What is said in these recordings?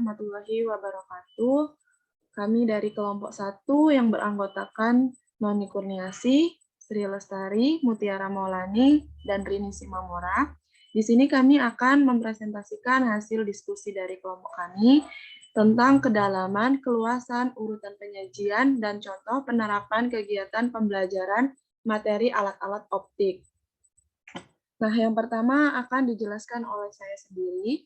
warahmatullahi wabarakatuh. Kami dari kelompok 1 yang beranggotakan Noni Kurniasi, Sri Lestari, Mutiara Maulani, dan Rini Simamora. Di sini kami akan mempresentasikan hasil diskusi dari kelompok kami tentang kedalaman, keluasan, urutan penyajian, dan contoh penerapan kegiatan pembelajaran materi alat-alat optik. Nah, yang pertama akan dijelaskan oleh saya sendiri.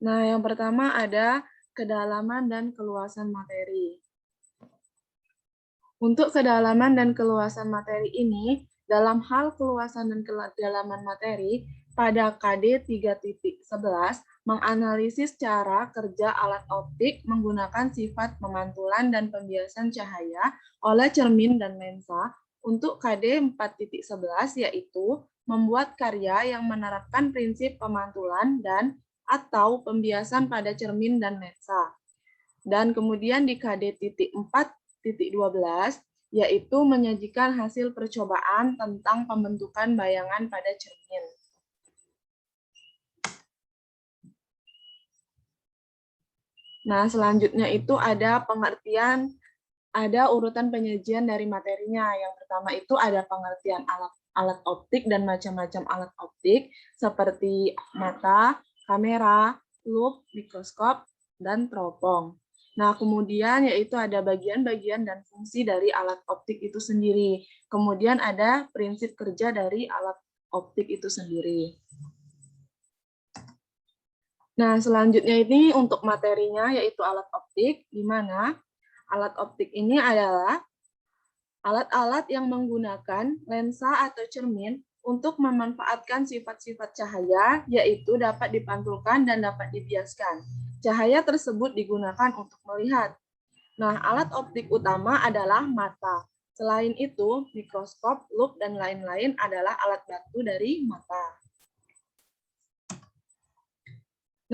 Nah, yang pertama ada kedalaman dan keluasan materi. Untuk kedalaman dan keluasan materi ini, dalam hal keluasan dan kedalaman materi, pada KD 3.11 menganalisis cara kerja alat optik menggunakan sifat pemantulan dan pembiasan cahaya oleh cermin dan lensa. Untuk KD 4.11 yaitu membuat karya yang menerapkan prinsip pemantulan dan atau pembiasan pada cermin dan lensa. Dan kemudian di KD 4.12 yaitu menyajikan hasil percobaan tentang pembentukan bayangan pada cermin. Nah, selanjutnya itu ada pengertian, ada urutan penyajian dari materinya. Yang pertama itu ada pengertian alat optik dan macam-macam alat optik seperti mata, kamera, lup, mikroskop, dan teropong. Nah, kemudian yaitu ada bagian-bagian dan fungsi dari alat optik itu sendiri. Kemudian ada prinsip kerja dari alat optik itu sendiri. Nah, selanjutnya ini untuk materinya yaitu alat optik, di mana alat optik ini adalah alat-alat yang menggunakan lensa atau cermin untuk memanfaatkan sifat-sifat cahaya, yaitu dapat dipantulkan dan dapat dibiaskan. Cahaya tersebut digunakan untuk melihat. Nah, alat optik utama adalah mata. Selain itu, mikroskop, lup, dan lain-lain adalah alat bantu dari mata.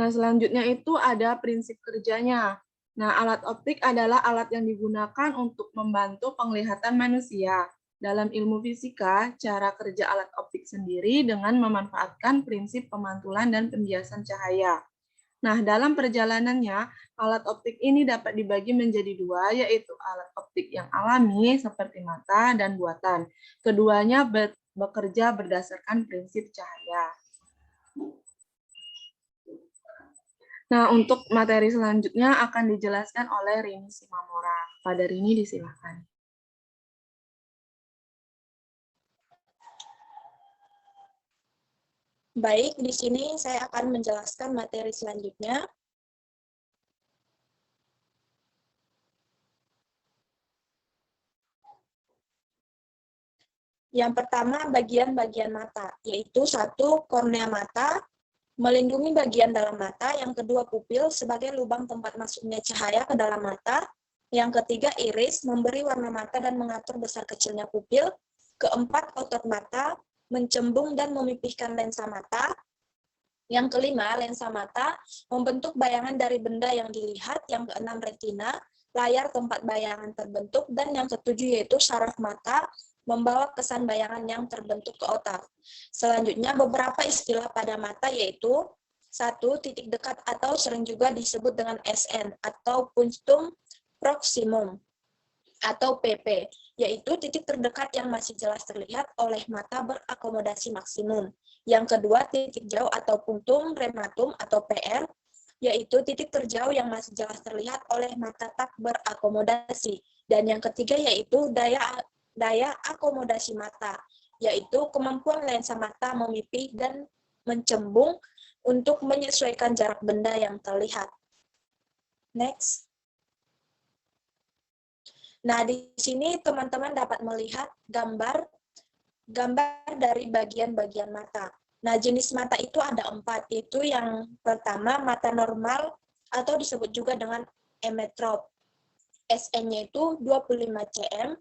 Nah, selanjutnya itu ada prinsip kerjanya. Nah, alat optik adalah alat yang digunakan untuk membantu penglihatan manusia. Dalam ilmu fisika, cara kerja alat optik sendiri dengan memanfaatkan prinsip pemantulan dan pembiasan cahaya. Nah, dalam perjalanannya, alat optik ini dapat dibagi menjadi dua, yaitu alat optik yang alami seperti mata dan buatan. Keduanya bekerja berdasarkan prinsip cahaya. Nah, untuk materi selanjutnya akan dijelaskan oleh Rini Simamora. Pada Rini disilakan. Baik, di sini saya akan menjelaskan materi selanjutnya. Yang pertama, bagian-bagian mata, yaitu 1, kornea mata, melindungi bagian dalam mata. Yang kedua, pupil sebagai lubang tempat masuknya cahaya ke dalam mata. Yang ketiga, iris, memberi warna mata dan mengatur besar kecilnya pupil. Keempat, otot mata, mencembung dan memipihkan lensa mata. Yang kelima, lensa mata, membentuk bayangan dari benda yang dilihat. Yang keenam, retina, layar tempat bayangan terbentuk. Dan yang ketujuh yaitu saraf mata, membawa kesan bayangan yang terbentuk ke otak. Selanjutnya, beberapa istilah pada mata yaitu 1. Titik dekat atau sering juga disebut dengan SN atau punctum proximum atau PP, yaitu titik terdekat yang masih jelas terlihat oleh mata berakomodasi maksimum. Yang kedua, titik jauh atau punctum rematum atau PR, yaitu titik terjauh yang masih jelas terlihat oleh mata tak berakomodasi. Dan yang ketiga yaitu daya akomodasi mata, yaitu kemampuan lensa mata memipih dan mencembung untuk menyesuaikan jarak benda yang terlihat. Next. Nah, di sini teman-teman dapat melihat gambar dari bagian-bagian mata. Nah, jenis mata itu ada 4, yaitu yang pertama mata normal atau disebut juga dengan emetrop. SN-nya itu 25 cm,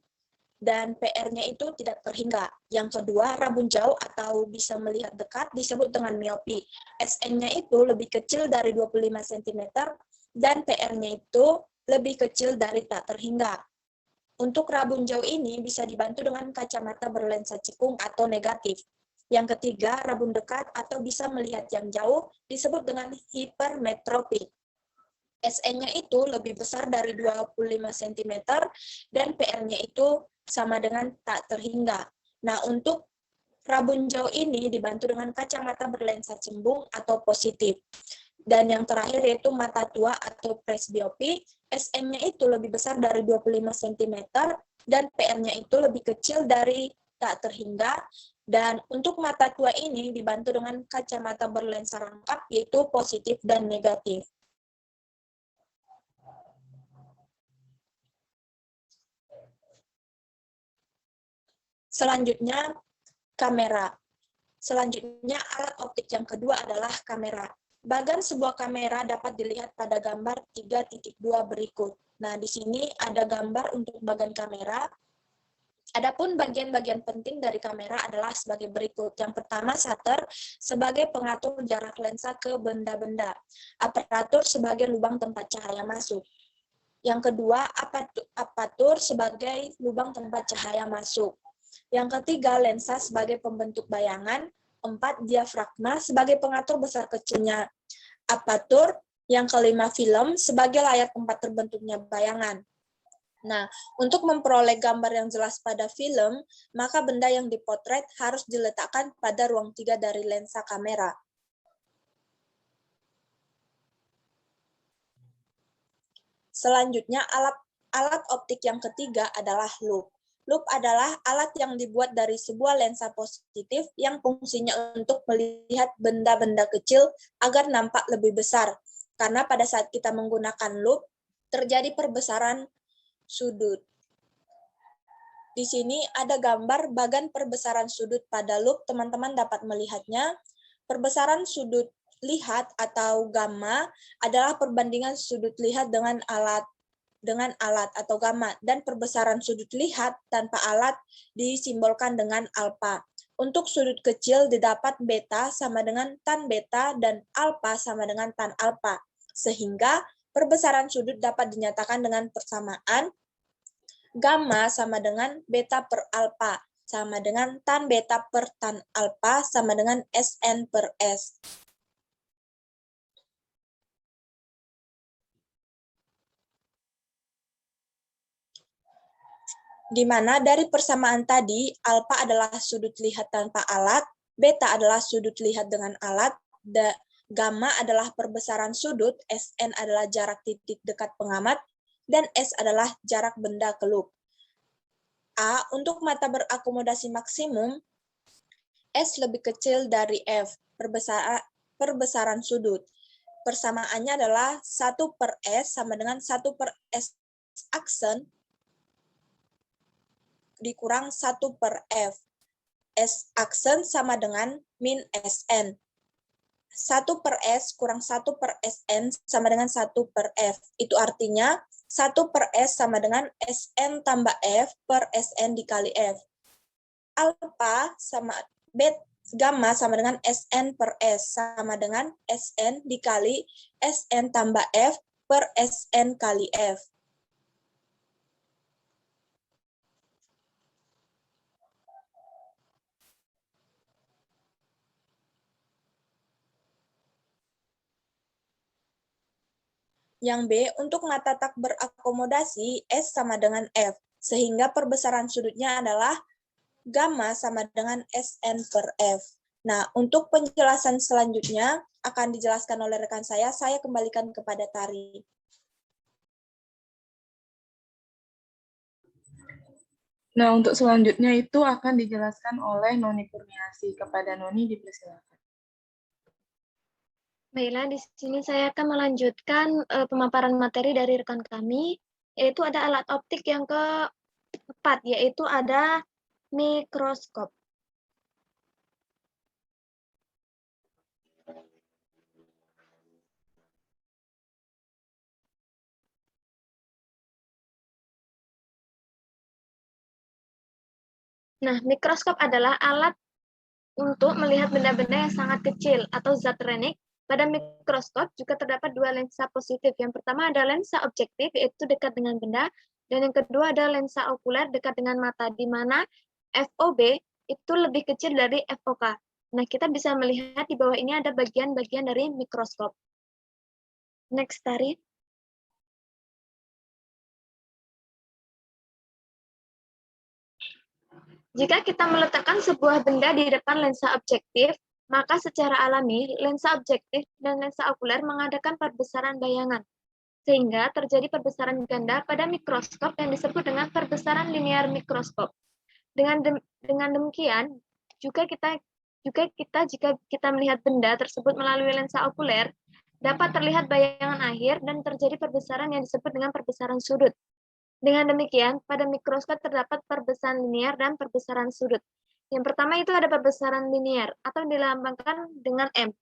dan PR-nya itu tidak terhingga. Yang kedua, rabun jauh atau bisa melihat dekat disebut dengan miopi. SN-nya itu lebih kecil dari 25 cm dan PR-nya itu lebih kecil dari tak terhingga. Untuk rabun jauh ini bisa dibantu dengan kacamata berlensa cekung atau negatif. Yang ketiga, rabun dekat atau bisa melihat yang jauh disebut dengan hipermetropik. SN-nya itu lebih besar dari 25 cm dan PR-nya itu sama dengan tak terhingga. Nah, untuk rabun jauh ini dibantu dengan kacamata berlensa cembung atau positif. Dan yang terakhir yaitu mata tua atau presbiopi, SN-nya itu lebih besar dari 25 cm dan PR-nya itu lebih kecil dari tak terhingga. Dan untuk mata tua ini dibantu dengan kacamata berlensa rangkap yaitu positif dan negatif. Selanjutnya, kamera. Selanjutnya, alat optik yang kedua adalah kamera. Bagan sebuah kamera dapat dilihat pada gambar 3.2 berikut. Nah, di sini ada gambar untuk bagan kamera. Adapun bagian-bagian penting dari kamera adalah sebagai berikut. Yang pertama, shutter sebagai pengatur jarak lensa ke benda-benda. Aparatur sebagai lubang tempat cahaya masuk. Yang kedua, apertur sebagai lubang tempat cahaya masuk. Yang ketiga, lensa sebagai pembentuk bayangan. 4, diafragma sebagai pengatur besar kecilnya apertur. Yang kelima, film sebagai layar tempat terbentuknya bayangan. Nah, untuk memperoleh gambar yang jelas pada film, maka benda yang dipotret harus diletakkan pada ruang 3 dari lensa kamera. Selanjutnya, alat optik yang ketiga adalah loop. Loop adalah alat yang dibuat dari sebuah lensa positif yang fungsinya untuk melihat benda-benda kecil agar nampak lebih besar. Karena pada saat kita menggunakan loop, terjadi perbesaran sudut. Di sini ada gambar bagan perbesaran sudut pada loop, teman-teman dapat melihatnya. Perbesaran sudut lihat atau gamma adalah perbandingan sudut lihat dengan alat atau gamma, dan perbesaran sudut lihat tanpa alat disimbolkan dengan alfa. Untuk sudut kecil didapat beta sama dengan tan beta dan alfa sama dengan tan alfa, sehingga perbesaran sudut dapat dinyatakan dengan persamaan gamma sama dengan beta per alfa sama dengan tan beta per tan alfa sama dengan Sn per S. Di mana dari persamaan tadi, alfa adalah sudut lihat tanpa alat, beta adalah sudut lihat dengan alat, gamma adalah perbesaran sudut, Sn adalah jarak titik dekat pengamat, dan S adalah jarak benda ke loop. A, untuk mata berakomodasi maksimum, S lebih kecil dari F, perbesaran sudut. Persamaannya adalah 1 per S sama dengan 1 per S aksen dikurang 1 per F. S aksen sama dengan min Sn. 1 per S kurang 1 per Sn sama dengan 1 per F. Itu artinya 1 per S sama dengan Sn tambah F per Sn dikali F. Alpha sama gamma sama dengan Sn per S sama dengan Sn dikali Sn tambah F per Sn kali F. Yang B, untuk mata tak berakomodasi, S sama dengan F, sehingga perbesaran sudutnya adalah gamma sama dengan Sn per F. Nah, untuk penjelasan selanjutnya akan dijelaskan oleh rekan saya kembalikan kepada Tari. Nah, untuk selanjutnya itu akan dijelaskan oleh Noni Kurniasi. Kepada Noni dipersilakan. Baiklah, di sini saya akan melanjutkan pemaparan materi dari rekan kami, yaitu ada alat optik yang keempat, yaitu ada mikroskop. Nah, mikroskop adalah alat untuk melihat benda-benda yang sangat kecil atau zat renik Pada mikroskop juga terdapat dua lensa positif. Yang pertama ada lensa objektif, yaitu dekat dengan benda, dan yang kedua ada lensa okuler dekat dengan mata, di mana FOB itu lebih kecil dari FOK. Nah, kita bisa melihat di bawah ini ada bagian-bagian dari mikroskop. Next, Tari. Jika kita meletakkan sebuah benda di depan lensa objektif, maka secara alami, lensa objektif dan lensa okuler mengadakan perbesaran bayangan, sehingga terjadi perbesaran ganda pada mikroskop yang disebut dengan perbesaran linear mikroskop. Dengan demikian, jika kita jika kita melihat benda tersebut melalui lensa okuler, dapat terlihat bayangan akhir dan terjadi perbesaran yang disebut dengan perbesaran sudut. Dengan demikian, pada mikroskop terdapat perbesaran linear dan perbesaran sudut. Yang pertama itu ada perbesaran linear atau dilambangkan dengan M.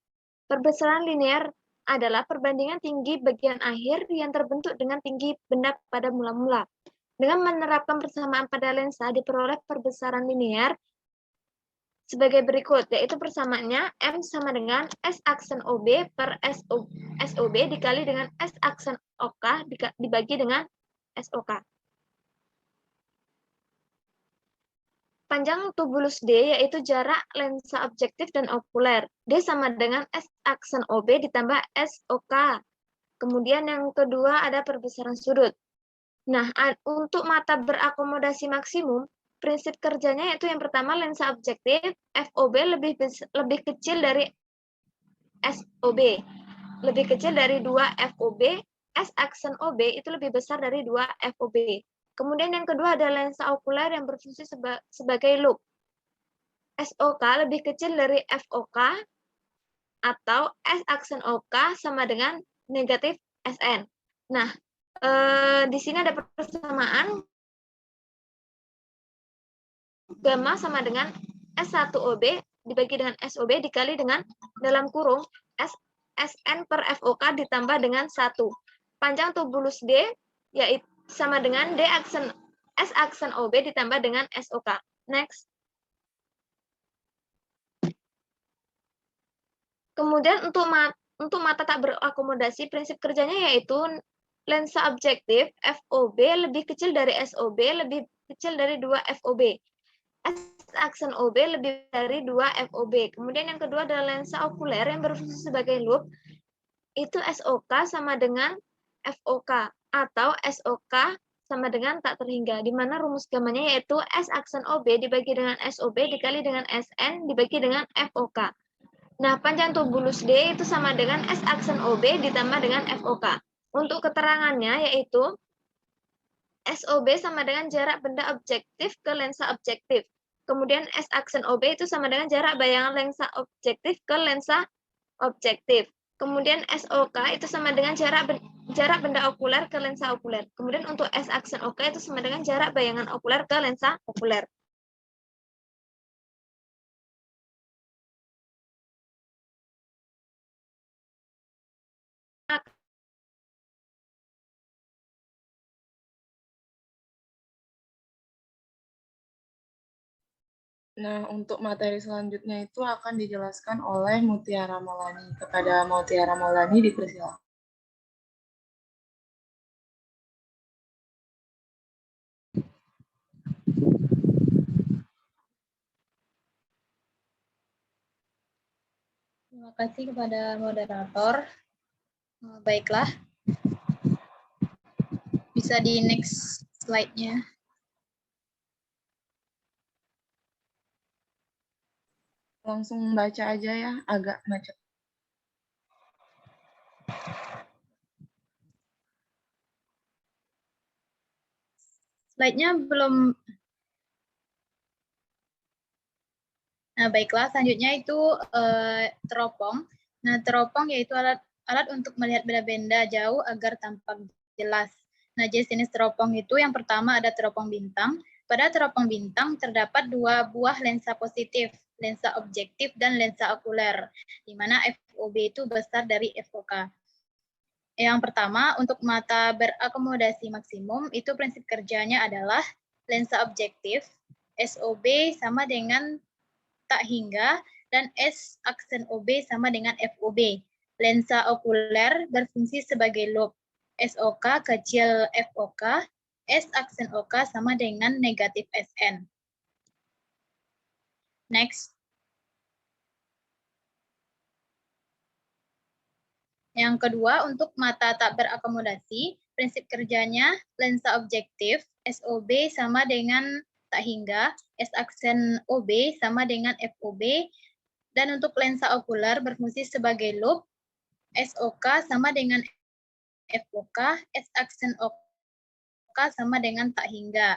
Perbesaran linear adalah perbandingan tinggi bagian akhir yang terbentuk dengan tinggi benda pada mula-mula. Dengan menerapkan persamaan pada lensa, diperoleh perbesaran linear sebagai berikut, yaitu persamaannya M sama dengan S aksen OB per SOB dikali dengan S aksen OK dibagi dengan SOK. Panjang tubulus D yaitu jarak lensa objektif dan okuler. D sama dengan S aksen OB ditambah SOK. Kemudian yang kedua ada perbesaran sudut. Nah, untuk mata berakomodasi maksimum, prinsip kerjanya yaitu yang pertama lensa objektif FOB lebih kecil dari SOB. Lebih kecil dari 2 FOB, S aksen OB itu lebih besar dari 2 FOB. Kemudian yang kedua ada lensa okuler yang berfungsi sebagai loop. SOK lebih kecil dari FOK atau S aksen OK sama dengan negatif SN. Nah, di sini ada persamaan gamma sama dengan S1OB dibagi dengan SOB dikali dengan dalam kurung SN per FOK ditambah dengan 1. Panjang tubulus D yaitu sama dengan D aksen S aksen OB ditambah dengan SOK. Next. Kemudian untuk mata tak berakomodasi, prinsip kerjanya yaitu lensa objektif FOB lebih kecil dari SOB lebih kecil dari 2 FOB. S aksen OB lebih dari 2 FOB. Kemudian yang kedua adalah lensa okuler yang berfungsi sebagai loop. Itu SOK sama dengan FOK atau SOK sama dengan tak terhingga, di mana rumus gamanya yaitu S aksen OB dibagi dengan SOB dikali dengan SN dibagi dengan FOK. Nah, panjang tubulus D itu sama dengan S aksen OB ditambah dengan FOK. Untuk keterangannya yaitu SOB sama dengan jarak benda objektif ke lensa objektif. Kemudian S aksen OB itu sama dengan jarak bayangan lensa objektif ke lensa objektif. Kemudian SOK itu sama dengan jarak benda okuler ke lensa okuler. Kemudian untuk S aksen OK itu sama dengan jarak bayangan okuler ke lensa okuler. Nah, untuk materi selanjutnya itu akan dijelaskan oleh Mutiara Maulani. Kepada Mutiara Maulani dipersilakan. Terima kasih kepada moderator. Baiklah, bisa di next slide-nya. Langsung baca aja ya, agak macet. Slide-nya belum. Nah, baiklah, selanjutnya itu teropong. Nah, teropong yaitu alat untuk melihat benda-benda jauh agar tampak jelas. Nah, jenis teropong itu yang pertama ada teropong bintang. Pada teropong bintang terdapat 2 buah lensa positif, lensa objektif dan lensa okuler, di mana FOB itu besar dari FOK. Yang pertama, untuk mata berakomodasi maksimum, itu prinsip kerjanya adalah lensa objektif, SOB sama dengan tak hingga, dan S aksen OB sama dengan FOB. Lensa okuler berfungsi sebagai loop. SOK kecil FOK, S aksen OK sama dengan negatif SN. Next. Yang kedua, untuk mata tak berakomodasi, prinsip kerjanya lensa objektif, SOB sama dengan tak hingga, S aksen OB sama dengan FOB, dan untuk lensa okuler berfungsi sebagai loop, SOK sama dengan FOK, S aksen OK sama dengan tak hingga.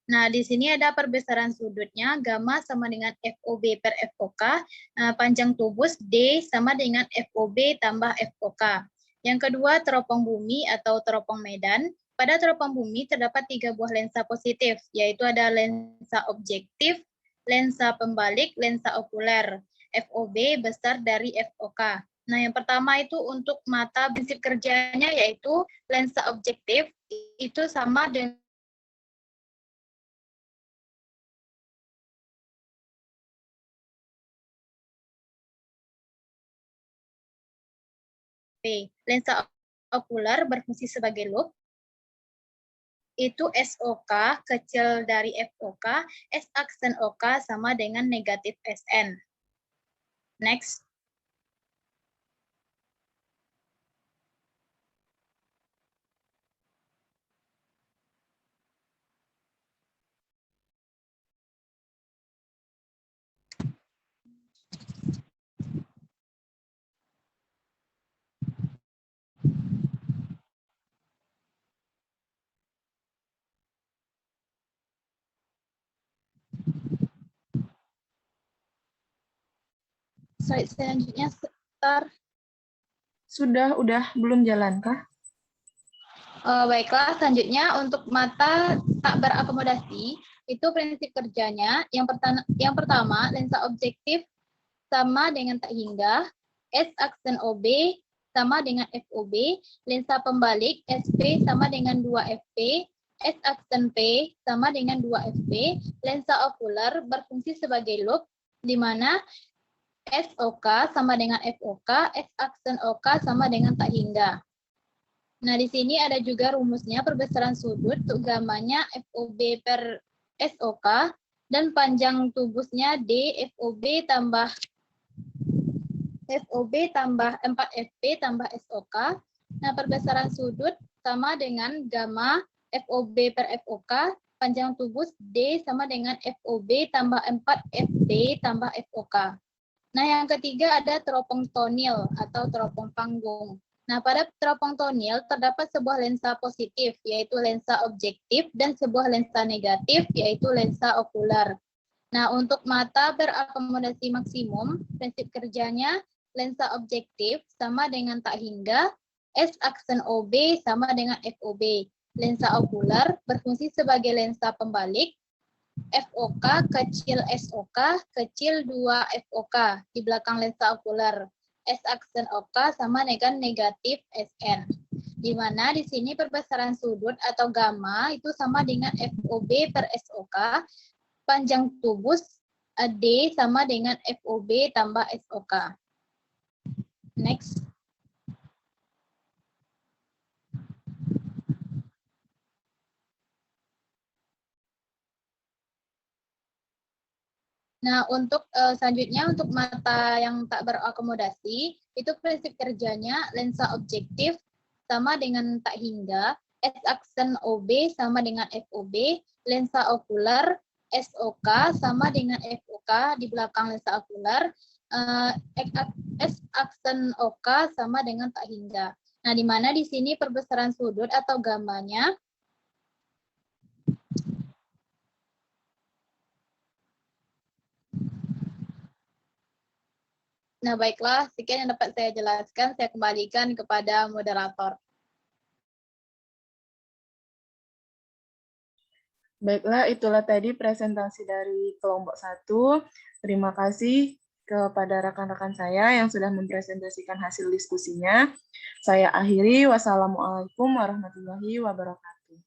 Nah, di sini ada perbesaran sudutnya, gamma sama dengan FOB per FOK, panjang tubus D sama dengan FOB tambah FOK. Yang kedua, teropong bumi atau teropong medan. Pada teropong bumi terdapat 3 buah lensa positif, yaitu ada lensa objektif, lensa pembalik, lensa okuler. FOB besar dari FOK. Nah, yang pertama itu untuk mata, prinsip kerjanya yaitu lensa objektif itu sama dengan lensa okuler berfungsi sebagai loop, itu SOK kecil dari FOK, S aksen OK sama dengan negatif SN. Next. Slide selanjutnya sebentar. Udah belum jalan kah? Baiklah, selanjutnya untuk mata tak berakomodasi, itu prinsip kerjanya. Yang pertama, lensa objektif sama dengan tak hingga, S aksen OB sama dengan FOB, lensa pembalik SP sama dengan 2FP, S aksen P sama dengan 2FP, lensa okuler berfungsi sebagai loop, di mana SOK sama dengan FOK, S aksen OK sama dengan tak hingga. Nah, di sini ada juga rumusnya perbesaran sudut untuk gammanya FOB per SOK dan panjang tubusnya D FOB tambah 4FP tambah SOK. Nah, perbesaran sudut sama dengan gamma FOB per FOK, panjang tubus D sama dengan FOB tambah 4FD tambah FOK. Nah, yang ketiga ada teropong tonil atau teropong panggung. Nah, pada teropong tonil terdapat sebuah lensa positif, yaitu lensa objektif, dan sebuah lensa negatif, yaitu lensa okuler. Nah, untuk mata berakomodasi maksimum, prinsip kerjanya lensa objektif sama dengan tak hingga, S aksen OB sama dengan FOB. Lensa okuler berfungsi sebagai lensa pembalik, FOK kecil SOK kecil 2 FOK di belakang lensa okuler. S aksen OK sama dengan negatif SN. Di mana di sini perbesaran sudut atau gamma itu sama dengan FOB per SOK, panjang tubus D sama dengan FOB tambah SOK. Next. Nah, untuk selanjutnya untuk mata yang tak berakomodasi, itu prinsip kerjanya lensa objektif sama dengan tak hingga, S aksen OB sama dengan FOB, lensa okuler SOK sama dengan FOK di belakang lensa okuler, S aksen OK sama dengan tak hingga. Nah, di mana di sini perbesaran sudut atau gammanya Nah, baiklah, sekian yang dapat saya jelaskan. Saya kembalikan kepada moderator. Baiklah, itulah tadi presentasi dari kelompok 1. Terima kasih kepada rekan-rekan saya yang sudah mempresentasikan hasil diskusinya. Saya akhiri. Wassalamualaikum warahmatullahi wabarakatuh.